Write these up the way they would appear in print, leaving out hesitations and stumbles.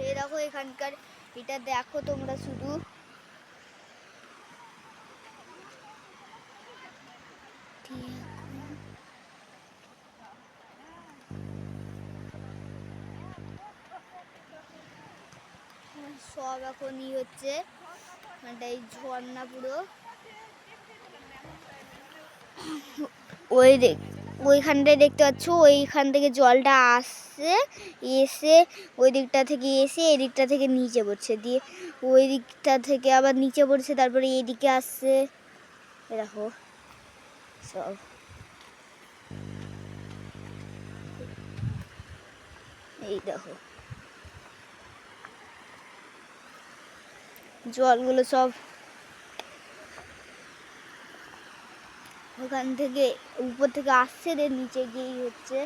এই দেখো এখানকার এটা দেখো তোমরা শুধু সব এখনই হচ্ছে এই ঝর্ণা পুরো ওইখানটায় দেখতে পাচ্ছ ওইখান থেকে জলটা আসছে এসে ওই দিকটা থেকে এসে এই দিকটা থেকে নিচে পড়ছে দিয়ে ওই দিকটা থেকে আবার নিচে পড়ছে তারপরে এইদিকে আসছে দেখো সব এই দেখো জলগুলো সব ওখান থেকে উপর থেকে আসছে রে নিচে গিয়েই হচ্ছে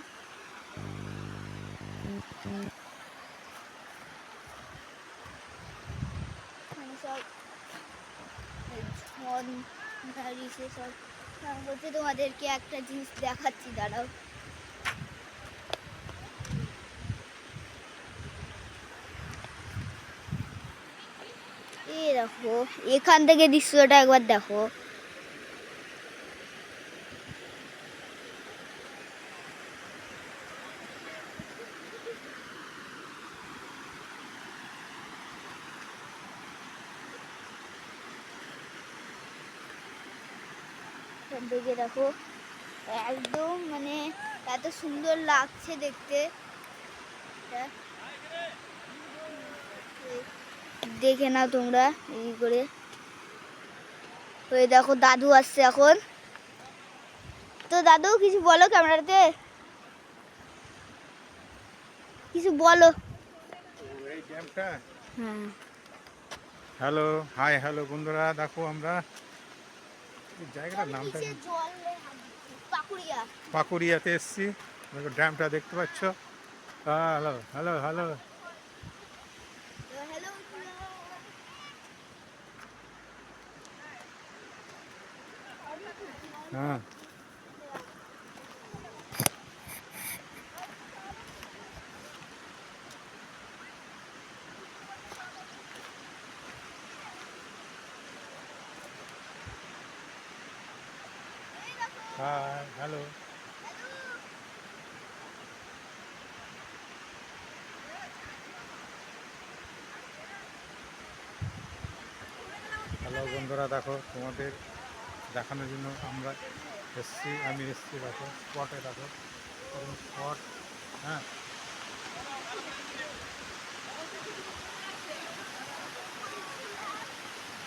সব সব হচ্ছে তোমাদেরকে একটা জিনিস দেখাচ্ছি দাঁড়াও এই দেখো এখান থেকে দৃশ্যটা একবার দেখো দেখে দেখো একদম মানে এত সুন্দর লাগছে দেখতে দেখে নাও তোমরা এই করে ওই দেখো দাদু আসছে এখন তো দাদু কিছু বলো ক্যামেরাতে কিছু বলো এই ড্যামটা হ্যাঁ হ্যালো হাই হ্যালো বন্ধুরা দেখো আমরা এই জায়গাটার নামটা পাকুড়িয়াতে এসছি দেখো ড্যামটা দেখতে পাচ্ছ হ্যালো হ্যালো হ্যালো হ্যাঁ হাই হ্যালো হ্যালো বন্ধুরা দেখো তোমাদের দেখানোর জন্য আমরা এসছি আমি এসছি দেখো স্পটে দেখো স্পট হ্যাঁ